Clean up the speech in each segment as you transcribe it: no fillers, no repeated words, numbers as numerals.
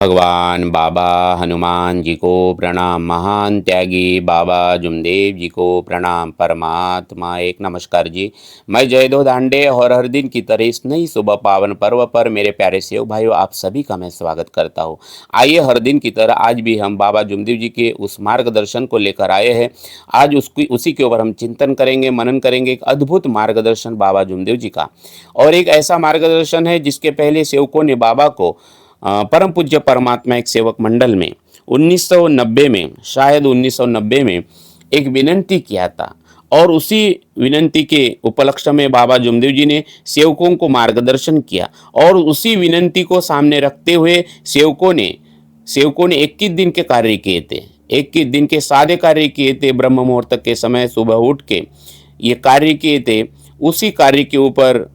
भगवान बाबा हनुमान जी को प्रणाम। महान त्यागी बाबा जुमदेव जी को प्रणाम। परमात्मा एक नमस्कार जी। मैं जयदो दांडे और हर दिन की तरह इस नई सुबह पावन पर्व पर मेरे प्यारे सेवक भाइयों आप सभी का मैं स्वागत करता हूँ। आइए हर दिन की तरह आज भी हम बाबा जुमदेव जी के उस मार्गदर्शन को लेकर आए हैं। आज उसी के ऊपर हम चिंतन करेंगे, मनन करेंगे। एक अद्भुत मार्गदर्शन बाबा जुमदेव जी का, और एक ऐसा मार्गदर्शन है जिसके पहले सेवकों ने बाबा को परम पूज्य परमात्मा एक सेवक मंडल में 1990 में, शायद 1990 में एक विनंती किया था, और उसी विनंती के उपलक्ष्य में बाबा जुमदेव जी ने सेवकों को मार्गदर्शन किया। और उसी विनंती को सामने रखते हुए सेवकों ने 21 दिन के कार्य किए थे। 21 दिन के सादे कार्य किए थे। ब्रह्म मुहूर्त के समय सुबह उठ के ये कार्य किए थे। उसी कार्य के ऊपर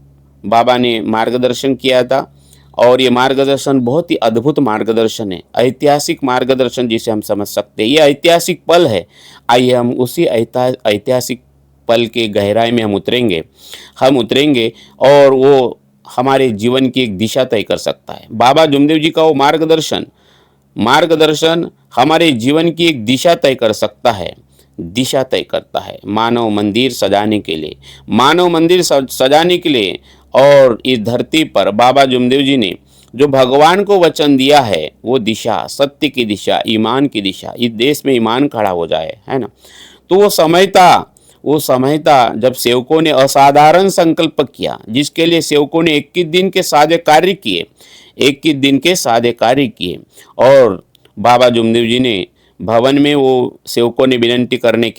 बाबा ने मार्गदर्शन किया था, और ये मार्गदर्शन बहुत ही अद्भुत मार्गदर्शन है, ऐतिहासिक मार्गदर्शन जिसे हम समझ सकते हैं। ये ऐतिहासिक पल है। आइए हम उसी ऐतिहासिक पल के गहराई में हम उतरेंगे और वो हमारे जीवन की एक दिशा तय कर सकता है। बाबा जुमदेव जी का वो मार्गदर्शन हमारे जीवन की एक दिशा तय कर सकता है, दिशा तय करता है। मानव मंदिर सजाने के लिए और इस धरती पर बाबा जुमदेव जी ने जो भगवान को वचन दिया है, वो दिशा, सत्य की दिशा, ईमान की दिशा, इस देश में ईमान खड़ा हो जाए, है ना। तो वो समय था जब सेवकों ने असाधारण संकल्प किया, जिसके लिए सेवकों ने 21 दिन के सादे कार्य किए। और बाबा जुमदेव जी ने भवन में वो सेवकों ने विनंती करने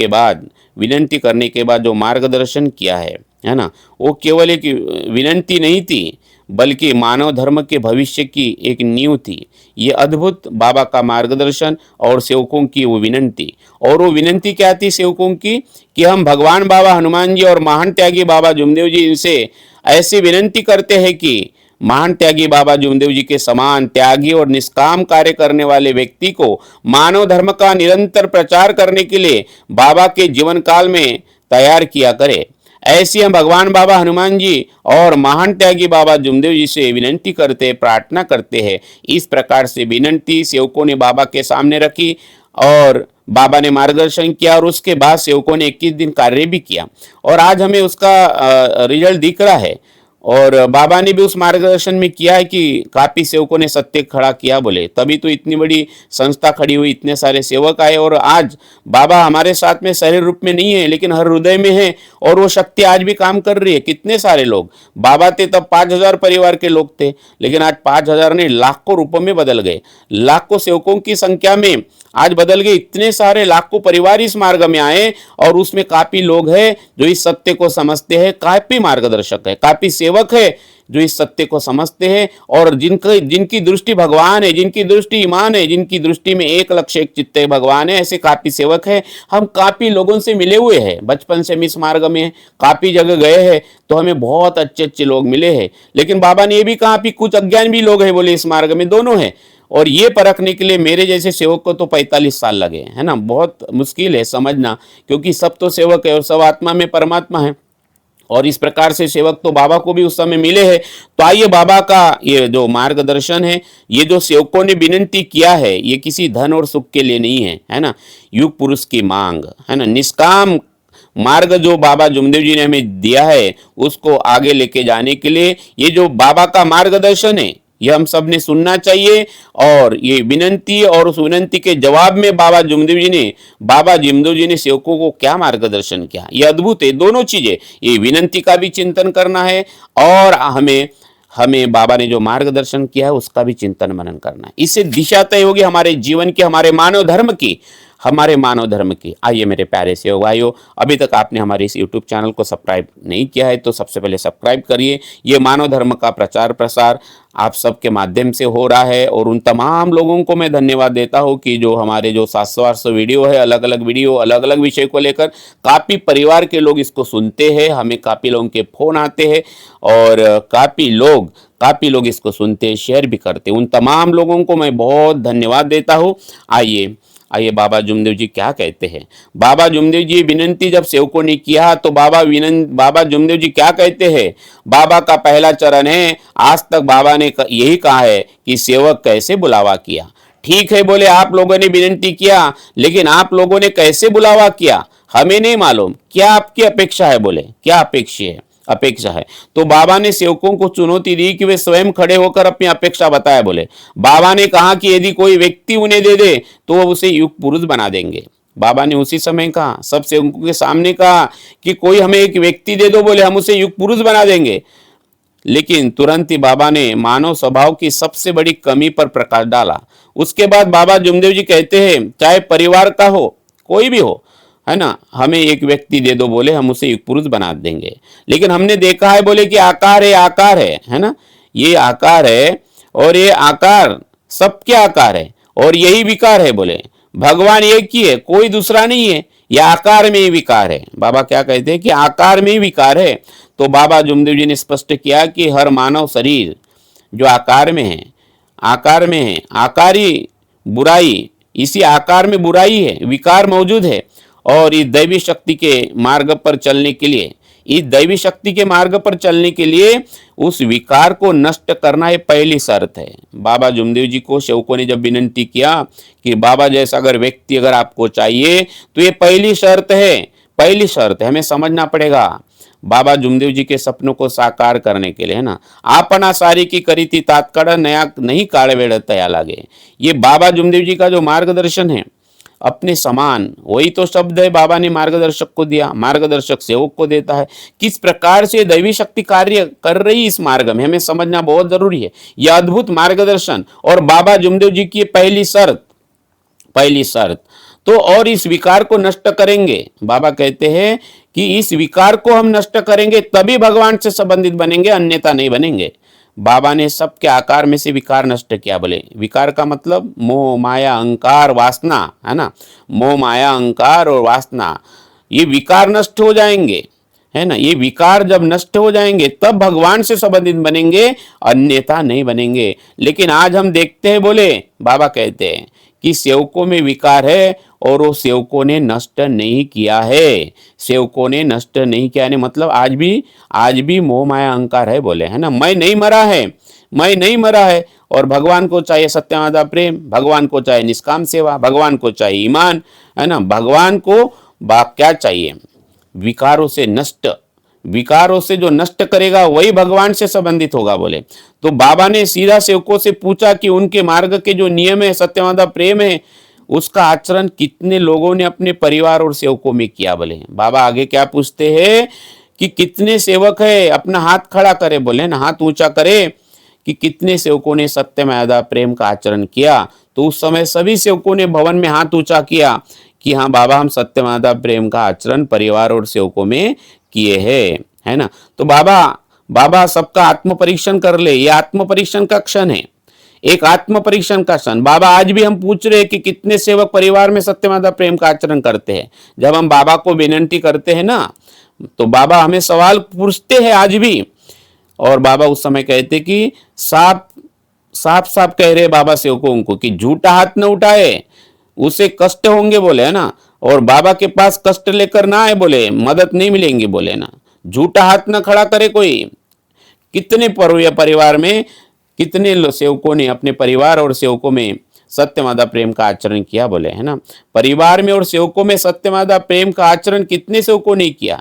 के बाद जो मार्गदर्शन किया है ना, वो केवल एक विनंती नहीं थी, बल्कि मानव धर्म के भविष्य की एक नींव थी। ये अद्भुत बाबा का मार्गदर्शन और सेवकों की वो विनंती, और वो विनंती क्या थी सेवकों की, कि हम भगवान बाबा हनुमान जी और महान त्यागी बाबा जुमदेव जी इनसे ऐसी विनंती करते हैं कि महान त्यागी बाबा जुमदेव जी के समान त्यागी और निष्काम कार्य करने वाले व्यक्ति को मानव धर्म का निरंतर प्रचार करने के लिए बाबा के जीवन काल में तैयार किया करे। ऐसी हम भगवान बाबा हनुमान जी और महान त्यागी बाबा जुमदेव जी से विनंती करते, प्रार्थना करते हैं। इस प्रकार से विनंती सेवकों ने बाबा के सामने रखी, और बाबा ने मार्गदर्शन किया, और उसके बाद सेवकों ने 21 दिन कार्य भी किया, और आज हमें उसका रिजल्ट दिख रहा है। और बाबा ने भी उस मार्गदर्शन में किया है कि काफी सेवकों ने सत्य खड़ा किया, बोले तभी तो इतनी बड़ी संस्था खड़ी हुई, इतने सारे सेवक आए। और आज बाबा हमारे साथ में शरीर रूप में नहीं है, लेकिन हर हृदय में है, और वो शक्ति आज भी काम कर रही है। कितने सारे लोग, बाबा थे तब 5,000 परिवार के लोग थे, लेकिन आज 5,000 ने लाखों रूपों में बदल गए। लाखों सेवकों की संख्या में आज बदल गए। इतने सारे लाखों परिवार इस मार्ग में आए, और उसमें काफी लोग हैं जो इस सत्य को समझते हैं, काफी मार्गदर्शक है, काफी सेवक है जो इस सत्य को समझते हैं, और जिनकी दृष्टि भगवान है, जिनकी दृष्टि ईमान है, जिनकी दृष्टि में एक लक्ष्य एक चित्त भगवान है, ऐसे काफी सेवक है। हम काफी लोगों से मिले हुए हैं, बचपन से हम इस मार्ग में काफी जगह गए हैं, तो हमें बहुत अच्छे अच्छे लोग मिले हैं। लेकिन बाबा ने ये भी कहा कि कुछ अज्ञान भी लोग हैं, बोले इस मार्ग में दोनों है। और ये परखने के लिए मेरे जैसे सेवक को तो 45 साल लगे, है ना। बहुत मुश्किल है समझना, क्योंकि सब तो सेवक है और सब आत्मा में परमात्मा है, और इस प्रकार से सेवक तो बाबा को भी उस समय मिले हैं। तो आइए बाबा का ये जो मार्गदर्शन है, ये जो सेवकों ने विनंती किया है, ये किसी धन और सुख के लिए नहीं है ना। युग पुरुष की मांग, है ना, निष्काम मार्ग जो बाबा जुमदेव जी ने हमें दिया है, उसको आगे लेके जाने के लिए ये जो बाबा का मार्गदर्शन है, ये हम सब ने सुनना चाहिए। और ये विनंती, और उस विनंती के जवाब में बाबा जुमदेव जी ने सेवकों को क्या मार्गदर्शन किया, ये अद्भुत है। दोनों चीजें, ये विनंती का भी चिंतन करना है, और हमें बाबा ने जो मार्गदर्शन किया है उसका भी चिंतन मनन करना है। इससे दिशा तय होगी हमारे जीवन की, हमारे मानव धर्म की। आइए मेरे प्यारे सेवक भाइयों, अभी तक आपने हमारे इस YouTube चैनल को सब्सक्राइब नहीं किया है तो सबसे पहले सब्सक्राइब करिए। ये मानव धर्म का प्रचार प्रसार आप सबके माध्यम से हो रहा है, और उन तमाम लोगों को मैं धन्यवाद देता हूँ कि जो हमारे जो 700-800 वीडियो है, अलग अलग विषय को लेकर काफ़ी परिवार के लोग इसको सुनते हैं। हमें काफ़ी लोगों के फ़ोन आते हैं, और काफ़ी लोग इसको सुनते हैं, शेयर भी करते हैं। उन तमाम लोगों को मैं बहुत धन्यवाद देता हूँ। आइए आइए बाबा जुमदेव जी क्या कहते हैं। बाबा जुमदेव जी विनंती जब सेवकों ने किया तो बाबा जुमदेव जी क्या कहते हैं। बाबा का पहला चरण है, आज तक बाबा ने यही कहा है कि सेवक कैसे बुलावा किया। ठीक है बोले, आप लोगों ने विनंती किया, लेकिन आप लोगों ने कैसे बुलावा किया हमें नहीं मालूम। क्या आपकी अपेक्षा है, बोले क्या अपेक्षा है। तो बाबा ने सेवकों को चुनौती दी कि वे स्वयं खड़े होकर अपनी अपेक्षा बताए। बोले बाबा ने कहा कि यदि कोई व्यक्ति उन्हें दे दे तो वो उसे युग पुरुष बना देंगे। बाबा ने उसी समय कहा, सब सेवकों के सामने कहा कि कोई हमें एक व्यक्ति दे दो, बोले हम उसे युग पुरुष बना देंगे। लेकिन तुरंत ही बाबा ने मानव स्वभाव की सबसे बड़ी कमी पर प्रकाश डाला। उसके बाद बाबा जुमदेव जी कहते हैं, चाहे परिवार का हो, कोई भी हो, है ना, हमें एक व्यक्ति दे दो, बोले हम उसे युग पुरुष बना देंगे। लेकिन हमने देखा है, बोले कि आकार है ना, ये आकार है और ये आकार सबके आकार है और यही विकार है। बोले भगवान एक ही है, कोई दूसरा नहीं है, यह आकार में ही विकार है। बाबा क्या कहते हैं कि आकार में ही विकार है। तो बाबा जुमदेव जी ने स्पष्ट किया कि हर मानव शरीर जो आकार में है, आकारी बुराई, इसी आकार में बुराई है, विकार मौजूद है। और इस दैवी शक्ति के मार्ग पर चलने के लिए उस विकार को नष्ट करना ये पहली शर्त है। बाबा जुमदेव जी को सेवकों ने जब विनंती किया कि बाबा जैसा अगर व्यक्ति अगर आपको चाहिए तो ये पहली शर्त है, हमें समझना पड़ेगा। बाबा जुमदेव जी के सपनों को साकार करने के लिए, है ना, आपना सारी की करी थी तात्काळ नया नहीं काळ वेळ तया लागे। ये बाबा जुमदेव जी का जो मार्गदर्शन है, अपने समान, वही तो शब्द है बाबा ने मार्गदर्शक को दिया, मार्गदर्शक सेवक को देता है। किस प्रकार से दैवी शक्ति कार्य कर रही इस मार्ग में हमें समझना बहुत जरूरी है। यह अद्भुत मार्गदर्शन और बाबा जुमदेव जी की पहली शर्त तो, और इस विकार को नष्ट करेंगे। बाबा कहते हैं कि इस विकार को हम नष्ट करेंगे तभी भगवान से संबंधित बनेंगे, अन्यथा नहीं बनेंगे। बाबा ने सबके आकार में से विकार नष्ट किया। बोले विकार का मतलब मोह माया अहंकार वासना, है ना, मोह माया अहंकार और वासना, ये विकार नष्ट हो जाएंगे, है ना। ये विकार जब नष्ट हो जाएंगे तब भगवान से संबंधित बनेंगे, अन्यथा नहीं बनेंगे। लेकिन आज हम देखते हैं, बोले बाबा कहते हैं कि सेवकों में विकार है और वो सेवकों ने नष्ट नहीं किया है। मतलब आज भी मोह माया अहंकार है, बोले, है ना। मैं नहीं मरा है और भगवान को चाहिए सत्यमादा प्रेम, भगवान को चाहिए निष्काम सेवा, भगवान को चाहिए ईमान, है ना। भगवान को क्या चाहिए, विकारों से जो नष्ट करेगा वही भगवान से संबंधित होगा। बोले तो बाबा ने सीधा सेवकों से पूछा कि उनके मार्ग के जो नियम है, सत्यवादा प्रेम है, उसका आचरण कितने लोगों ने अपने परिवार और सेवकों में किया। बोले बाबा आगे क्या पूछते हैं कि कितने सेवक है, अपना हाथ खड़ा करे, बोले ना, हाथ ऊंचा करे कि कितने सेवकों ने सत्यमादा प्रेम का आचरण किया। तो उस समय सभी सेवकों ने भवन में हाथ ऊंचा किया कि हाँ बाबा, हम सत्यमादा प्रेम का आचरण परिवार और सेवकों में किए हैं, है ना। तो बाबा सबका आत्म परीक्षण कर ले, ये आत्म परीक्षण का क्षण है, एक आत्म परीक्षण का क्षण। बाबा आज भी हम पूछ रहे हैं कि कितने सेवक परिवार में सत्यमादा प्रेम का आचरण करते हैं। जब हम बाबा को विनंती करते हैं ना, तो बाबा हमें सवाल पूछते हैं आज भी। और बाबा उस समय कहते कि साफ कह रहे बाबा सेवकों को कि झूठा हाथ न उठाए, उसे कष्ट होंगे, बोले, है ना। और बाबा के पास कष्ट लेकर ना आए, बोले मदद नहीं मिलेंगी, बोले ना। झूठा हाथ न खड़ा करे कोई। कितने परिवार में कितने सेवकों ने अपने परिवार और सेवकों में सत्यमादा प्रेम का आचरण किया, बोले, है ना। परिवार में और सेवकों में सत्यमादा प्रेम का आचरण कितने सेवकों ने किया।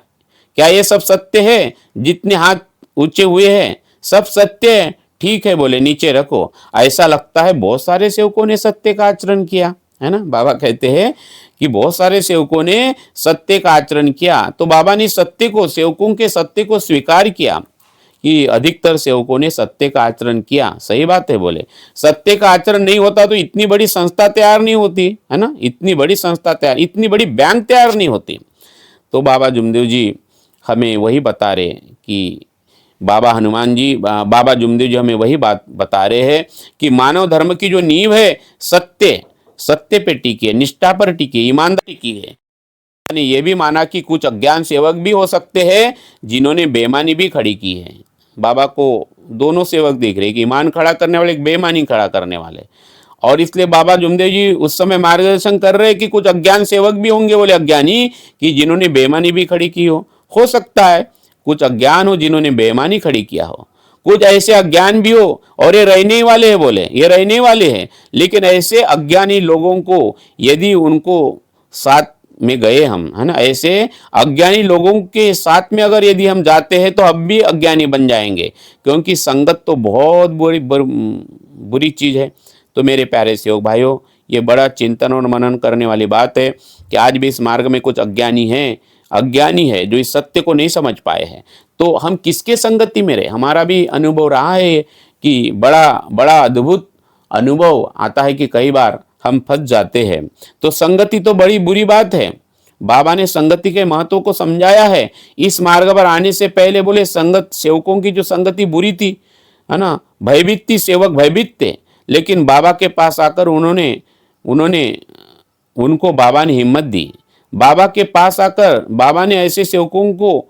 क्या ये सब सत्य है? जितने हाथ ऊंचे हुए हैं सब सत्य है, ठीक है, बोले नीचे रखो। ऐसा लगता है बहुत सारे सेवकों ने सत्य का आचरण किया, है ना। बाबा कहते हैं कि बहुत सारे सेवकों ने सत्य का आचरण किया। तो बाबा ने सेवकों के सत्य को स्वीकार किया कि अधिकतर सेवकों ने सत्य का आचरण किया। सही बात है, बोले सत्य का आचरण नहीं होता तो इतनी बड़ी संस्था तैयार नहीं होती, है ना। इतनी बड़ी बैंक तैयार नहीं होती। तो बाबा जुमदेव जी हमें वही बता रहे कि बाबा जुमदेव जी हमें वही बात बता रहे हैं कि मानव धर्म की जो नींव है सत्य पे टिकी है, निष्ठा पर टिकी है, ईमानदारी टिकी है। ने यह भी माना कि कुछ अज्ञान सेवक भी हो सकते हैं जिन्होंने बेईमानी भी खड़ी की है। बाबा को दोनों सेवक देख रहे कि ईमान खड़ा करने वाले, बेईमानी खड़ा करने वाले। और इसलिए बाबा जुमदेव जी उस समय मार्गदर्शन कर रहे कि कुछ अज्ञान सेवक भी होंगे, बोले अज्ञानी, कि जिन्होंने बेईमानी भी खड़ी की हो सकता है कुछ अज्ञान हो जिन्होंने बेईमानी खड़ी किया हो, कुछ ऐसे अज्ञान भी हो, और ये रहने ही वाले हैं, बोले ये रहने वाले हैं, लेकिन ऐसे अज्ञानी लोगों को यदि उनको साथ में गए हम, है ना, ऐसे अज्ञानी लोगों के साथ में अगर यदि हम जाते हैं तो हम भी अज्ञानी बन जाएंगे, क्योंकि संगत तो बहुत बुरी चीज है। तो मेरे प्यारे सेवक भाइयों, ये बड़ा चिंतन और मनन करने वाली बात है कि आज भी इस मार्ग में कुछ अज्ञानी है जो इस सत्य को नहीं समझ पाए हैं। तो हम किसके संगति में रहे? हमारा भी अनुभव रहा है कि बड़ा बड़ा अद्भुत अनुभव आता है कि कई बार हम फंस जाते हैं। तो संगति तो बड़ी बुरी बात है। बाबा ने संगति के महत्व को समझाया है। इस मार्ग पर आने से पहले बोले संगत सेवकों की जो संगति बुरी थी, है ना, भयभीत थी, सेवक भयभीत थे, लेकिन बाबा के पास आकर उन्होंने उनको बाबा ने हिम्मत दी। बाबा के पास आकर बाबा ने ऐसे सेवकों को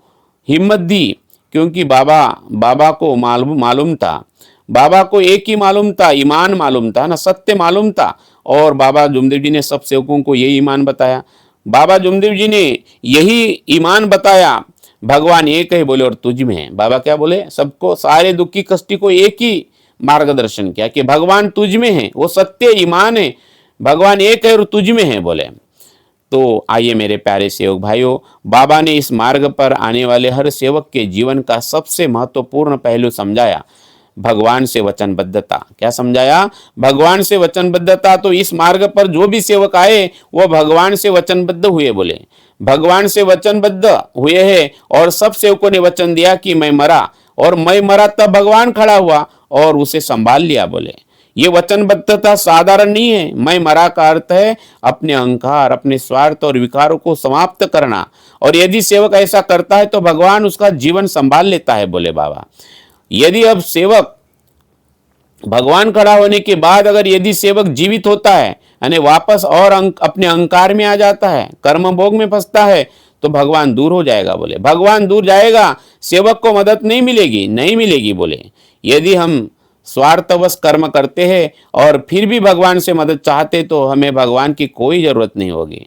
हिम्मत दी, क्योंकि बाबा को मालूम था, बाबा को एक ही मालूम था, ईमान मालूम था ना, सत्य मालूम था। और बाबा जुमदेव जी ने सब सेवकों को यही ईमान बताया। बाबा जुमदेव जी ने यही ईमान बताया, भगवान एक है बोले और तुझ में है। बाबा क्या बोले? सबको, सारे दुखी कष्टी को एक ही मार्गदर्शन किया कि भगवान तुझ में है, वो सत्य ईमान है, भगवान एक है और तुझ में है बोले। तो आइए मेरे प्यारे सेवक भाइयों, बाबा ने इस मार्ग पर आने वाले हर सेवक के जीवन का सबसे महत्वपूर्ण पहलू समझाया, भगवान से वचनबद्धता। क्या समझाया? भगवान से वचनबद्धता। तो इस मार्ग पर जो भी सेवक आए वो भगवान से वचनबद्ध हुए, बोले भगवान से वचनबद्ध हुए हैं। और सब सेवकों ने वचन दिया कि मैं मरा, और मैं मरा तब भगवान खड़ा हुआ और उसे संभाल लिया, बोले। ये वचनबद्धता साधारण नहीं है। मैं मरा का अर्थ है अपने अहंकार, अपने स्वार्थ और विकारों को समाप्त करना। और यदि सेवक ऐसा करता है तो भगवान उसका जीवन संभाल लेता है, बोले बाबा। यदि अब सेवक भगवान खड़ा होने के बाद अगर यदि सेवक जीवित होता है, यानी वापस और अपने अहंकार में आ जाता है, कर्म भोग में फंसता है, तो भगवान दूर हो जाएगा, बोले। भगवान दूर जाएगा, सेवक को मदद नहीं मिलेगी, बोले। यदि हम स्वार्थवश कर्म करते हैं और फिर भी भगवान से मदद चाहते तो हमें भगवान की कोई जरूरत नहीं होगी।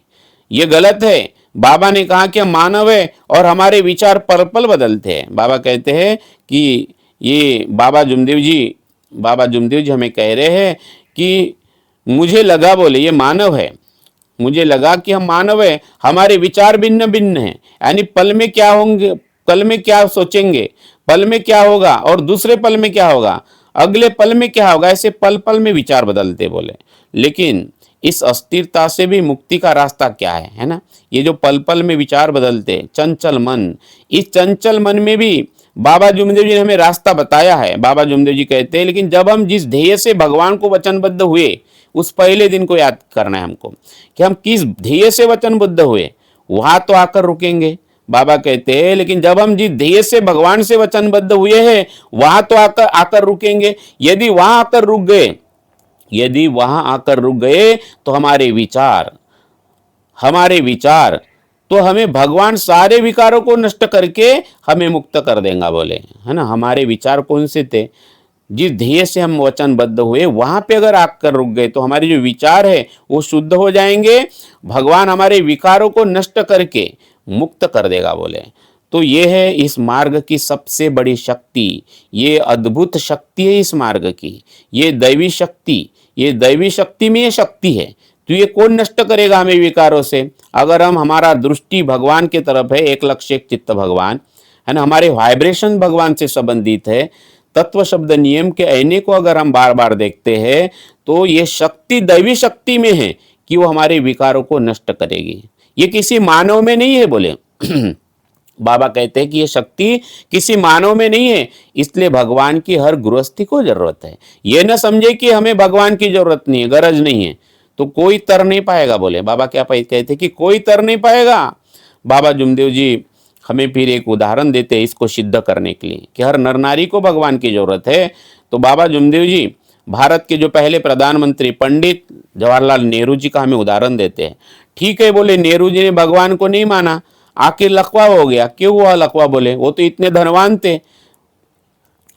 ये गलत है। बाबा ने कहा कि हम मानव है और हमारे विचार पल पल बदलते हैं। बाबा कहते हैं कि ये बाबा जुमदेव जी हमें कह रहे हैं कि मुझे लगा, बोले, ये मानव है, मुझे लगा कि हम मानव है, हमारे विचार भिन्न भिन्न हैं। यानी पल में क्या होंगे, कल में क्या सोचेंगे, पल में क्या होगा और दूसरे पल में क्या होगा, अगले पल में क्या होगा, ऐसे पल पल में विचार बदलते, बोले। लेकिन इस अस्थिरता से भी मुक्ति का रास्ता क्या है ना? ये जो पल पल में विचार बदलते, चंचल मन, इस चंचल मन में भी बाबा जुमदेव जी ने हमें रास्ता बताया है। बाबा जुमदेव जी कहते हैं, लेकिन जब हम जिस ध्येय से भगवान को वचनबद्ध हुए, उस पहले दिन को याद करना है हमको कि हम किस ध्येय से वचनबद्ध हुए, वहां तो आकर रुकेंगे। बाबा कहते हैं, लेकिन जब हम जिस ध्येय से भगवान से वचनबद्ध हुए हैं, वहां तो आकर रुकेंगे। यदि वहां आकर रुक गए तो हमारे विचार तो हमें भगवान सारे विकारों को नष्ट करके हमें मुक्त कर देगा, बोले, है ना। हमारे विचार कौन से थे? जिस ध्येय से हम वचनबद्ध हुए वहां पे अगर आकर रुक गए तो हमारे जो विचार है वो शुद्ध हो जाएंगे, भगवान हमारे विकारों को नष्ट करके मुक्त कर देगा, बोले। तो ये है इस मार्ग की सबसे बड़ी शक्ति, ये अद्भुत शक्ति है इस मार्ग की, ये दैवी शक्ति में ये शक्ति है। तो ये कौन नष्ट करेगा हमें विकारों से? अगर हमारा दृष्टि भगवान की तरफ है, एक लक्ष्य एक चित्त भगवान, है ना, हमारे वाइब्रेशन भगवान से संबंधित है, तत्व शब्द नियम के आईने को अगर हम बार बार देखते हैं तो ये शक्ति दैवी शक्ति में है कि वो हमारे विकारों को नष्ट करेगी। ये किसी मानव में नहीं है, बोले। बाबा कहते हैं कि ये शक्ति किसी मानव में नहीं है, इसलिए भगवान की हर गृहस्थी को जरूरत है। ये न समझे कि हमें भगवान की जरूरत नहीं है, गरज नहीं है, तो कोई तर नहीं पाएगा, बोले। बाबा क्या कहते हैं कि कोई तर नहीं पाएगा। बाबा जुमदेव जी हमें फिर एक उदाहरण देते हैं इसको सिद्ध करने के लिए कि हर नर नारी को भगवान की जरूरत है। तो बाबा जुमदेव जी भारत के जो पहले प्रधानमंत्री पंडित जवाहरलाल नेहरू जी का हमें उदाहरण देते हैं। ठीक है, बोले, नेहरू जी ने भगवान को नहीं माना, आखिर लकवा हो गया। क्यों हुआ लकवा? बोले, वो तो इतने धनवान थे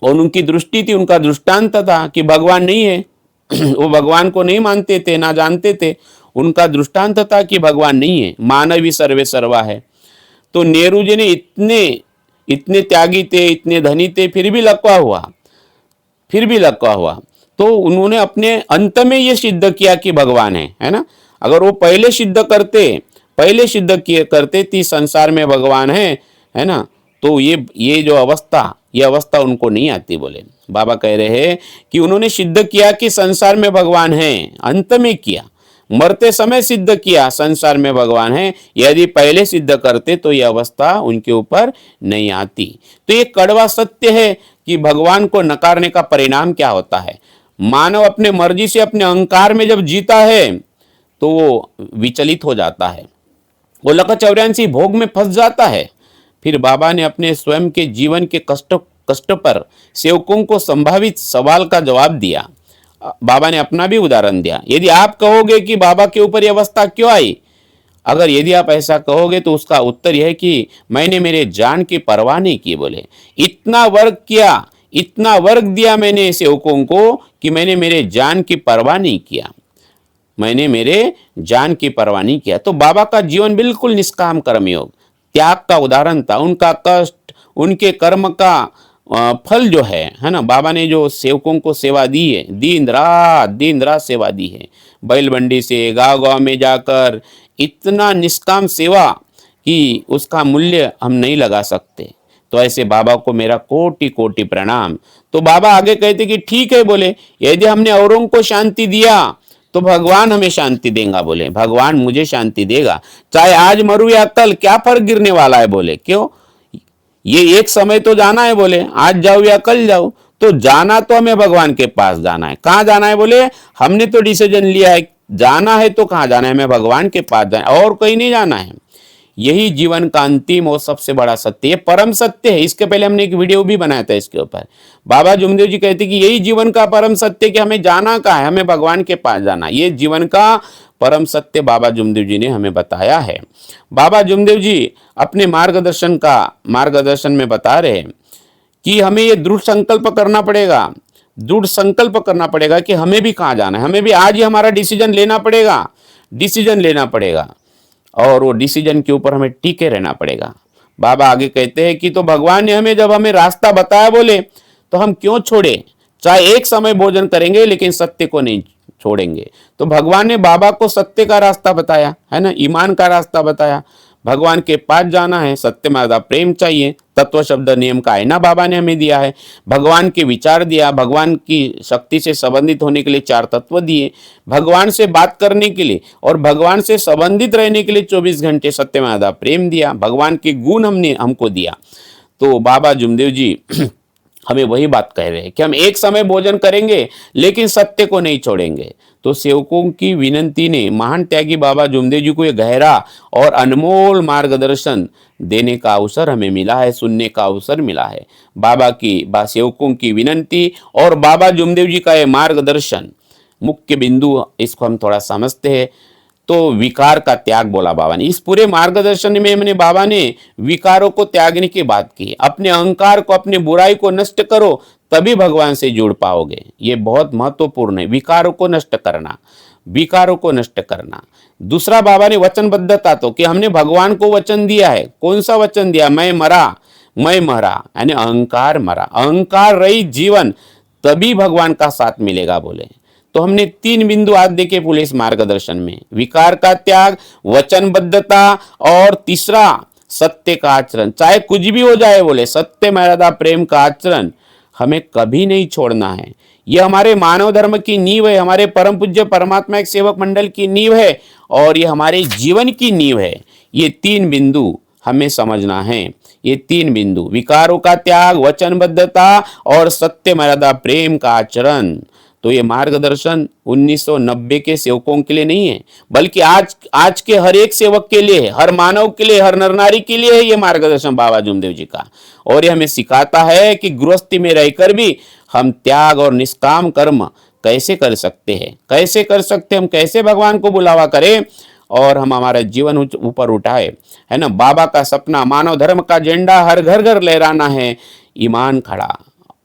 और उनकी दृष्टि थी, उनका दृष्टांत था कि भगवान नहीं है। वो भगवान को नहीं मानते थे, ना जानते थे। उनका दृष्टांत था कि भगवान नहीं है, मानव ही सर्वे सर्वा है। तो नेहरू जी ने इतने इतने त्यागी थे, इतने धनी थे, फिर भी लकवा हुआ। तो उन्होंने अपने अंत में ये सिद्ध किया कि भगवान है ना। अगर वो पहले सिद्ध करते कि संसार में भगवान है ना, तो ये अवस्था उनको नहीं आती। बोले बाबा कह रहे हैं कि उन्होंने सिद्ध किया कि संसार में भगवान है, अंत में किया, मरते समय सिद्ध किया संसार में भगवान है। यदि पहले सिद्ध करते तो यह अवस्था उनके ऊपर नहीं आती। तो ये कड़वा सत्य है कि भगवान को नकारने का परिणाम क्या होता है। मानव अपने मर्जी से अपने अहंकार में जब जीता है तो वो विचलित हो जाता है, वो लक 84 भोग में फंस जाता है। फिर बाबा ने अपने स्वयं के जीवन के कष्ट पर सेवकों को संभावित सवाल का जवाब दिया। बाबा ने अपना भी उदाहरण दिया। यदि आप कहोगे कि बाबा के ऊपर यह अवस्था क्यों आई, अगर यदि आप ऐसा कहोगे तो उसका उत्तर यह है कि मैंने मेरे जान की परवाह नहीं की। बोले इतना वर्क किया, इतना वर्क दिया मैंने सेवकों को कि मैंने मेरे जान की परवाह नहीं किया, मैंने मेरे जान की परवाह नहीं किया। तो बाबा का जीवन बिल्कुल निष्काम कर्मयोग, त्याग का उदाहरण था। उनका कष्ट, उनके कर्म का फल जो है ना। बाबा ने जो सेवकों को सेवा दी है, दिन रात सेवा दी है, बैल बंडी से गांव गांव में जाकर इतना निष्काम सेवा कि उसका मूल्य हम नहीं लगा सकते। तो ऐसे बाबा को मेरा कोटि कोटि प्रणाम। तो बाबा आगे कहते कि ठीक है, बोले यदि हमने औरों को शांति दिया तो भगवान हमें शांति देगा। बोले भगवान मुझे शांति देगा, चाहे आज मरूं या कल, क्या फर्क गिरने वाला है। बोले क्यों, ये एक समय तो जाना है। बोले आज जाओ या कल जाओ, तो जाना तो हमें भगवान के पास जाना है। कहाँ जाना है, बोले हमने तो डिसीजन लिया है, जाना है तो कहाँ जाना है, हमें भगवान के पास जाना है, और कहीं नहीं जाना है। यही जीवन का अंतिम और सबसे बड़ा सत्य, ये परम सत्य है। इसके पहले हमने एक वीडियो भी बनाया था इसके ऊपर। बाबा जुमदेव जी कहते कि यही जीवन का परम सत्य कि हमें जाना कहाँ है, हमें भगवान के पास जाना। ये जीवन का परम सत्य बाबा जुमदेव जी ने हमें बताया है। बाबा जुमदेव जी अपने मार्गदर्शन में बता रहे हैं कि हमें ये दृढ़ संकल्प करना पड़ेगा कि हमें भी कहाँ जाना है। हमें भी आज ही हमारा डिसीजन लेना पड़ेगा और वो डिसीजन के ऊपर हमें टिके रहना पड़ेगा। बाबा आगे कहते हैं कि तो भगवान ने जब हमें रास्ता बताया, बोले तो हम क्यों छोड़े। चाहे एक समय भोजन करेंगे लेकिन सत्य को नहीं छोड़ेंगे। तो भगवान ने बाबा को सत्य का रास्ता बताया है ना, ईमान का रास्ता बताया। भगवान के पास जाना है, सत्य मार्ग प्रेम चाहिए, तत्व शब्द नियम का आईना बाबा ने हमें दिया है। भगवान के विचार दिया, भगवान की शक्ति से संबंधित होने के लिए 4 तत्व दिए, भगवान से बात करने के लिए और भगवान से संबंधित रहने के लिए 24 घंटे सत्य मार्ग प्रेम दिया, भगवान के गुण हमको दिया। तो बाबा जुमदेव जी हमें वही बात कह रहे हैं कि हम एक समय भोजन करेंगे लेकिन सत्य को नहीं छोड़ेंगे। तो सेवकों की विनंती ने महान त्यागी बाबा जुमदेव जी को यह गहरा और अनमोल मार्गदर्शन देने का अवसर हमें मिला है, सुनने का अवसर मिला है। बाबा की सेवकों की विनंती और बाबा जुमदेव जी का यह मार्गदर्शन, मुख्य बिंदु इसको हम थोड़ा समझते हैं। तो विकार का त्याग बोला बाबा ने। इस पूरे मार्गदर्शन में मैंने बाबा ने विकारों को त्यागने की बात की। अपने अहंकार को, अपने बुराई को नष्ट करो, तभी भगवान से जुड़ पाओगे। ये बहुत महत्वपूर्ण है, विकारों को नष्ट करना। दूसरा बाबा ने वचनबद्धता, तो कि हमने भगवान को वचन दिया है। कौन सा वचन दिया, मैं मरा, यानी अहंकार मरा। अहंकार रहित जीवन, तभी भगवान का साथ मिलेगा। बोले तो हमने 3 बिंदु आज देखे पुलिस मार्गदर्शन में, विकार का त्याग, वचनबद्धता और तीसरा सत्य का आचरण। चाहे कुछ भी हो जाए, बोले सत्य मर्यादा प्रेम का आचरण हमें कभी नहीं छोड़ना है। यह हमारे मानव धर्म की नींव है, हमारे परम पूज्य परमात्मा एक सेवक मंडल की नींव है और यह हमारे जीवन की नींव है। ये 3 बिंदु हमें समझना है। ये 3 बिंदु, विकारों का त्याग, वचनबद्धता और सत्य मर्यादा प्रेम का आचरण। तो ये मार्गदर्शन 1990 के सेवकों के लिए नहीं है, बल्कि आज के हर एक सेवक के लिए है, हर मानव के लिए, हर नर नारी के लिए है ये मार्गदर्शन बाबा जुमदेव जी का। और ये हमें सिखाता है कि गृहस्थी में रहकर भी हम त्याग और निष्काम कर्म कैसे कर सकते हैं, हम कैसे भगवान को बुलावा करें और हम हमारा जीवन ऊपर उठाए, है ना। बाबा का सपना, मानव धर्म का झंडा हर घर घर लहराना है, ईमान खड़ा।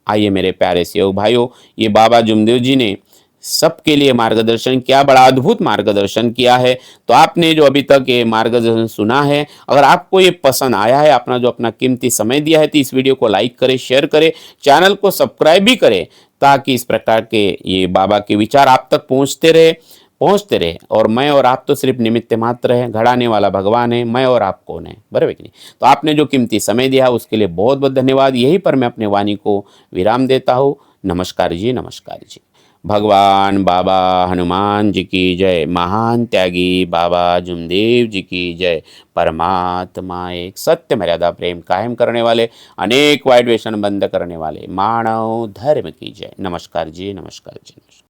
आइए मेरे प्यारे सेवक भाइयों, ये बाबा जुमदेव जी ने सबके लिए मार्गदर्शन किया, बड़ा अद्भुत मार्गदर्शन किया है। तो आपने जो अभी तक ये मार्गदर्शन सुना है, अगर आपको ये पसंद आया है, अपना जो अपना कीमती समय दिया है, तो इस वीडियो को लाइक करें, शेयर करें, चैनल को सब्सक्राइब भी करें, ताकि इस प्रकार के ये बाबा के विचार आप तक पहुँचते रहे। और मैं और आप तो सिर्फ निमित्त मात्र हैं, घड़ाने वाला भगवान है, मैं और आप कौन है, बराबर कि नहीं। तो आपने जो कीमती समय दिया उसके लिए बहुत बहुत धन्यवाद। यहीं पर मैं अपने वाणी को विराम देता हूँ। नमस्कार जी, नमस्कार जी। भगवान बाबा हनुमान जी की जय। महान त्यागी बाबा जुमदेव जी की जय। परमात्मा एक, सत्य मर्यादा प्रेम कायम करने वाले, अनेक वाइट व्यसन बंद करने वाले मानव धर्म की जय। नमस्कार जी, नमस्कार जी, नमस्कार।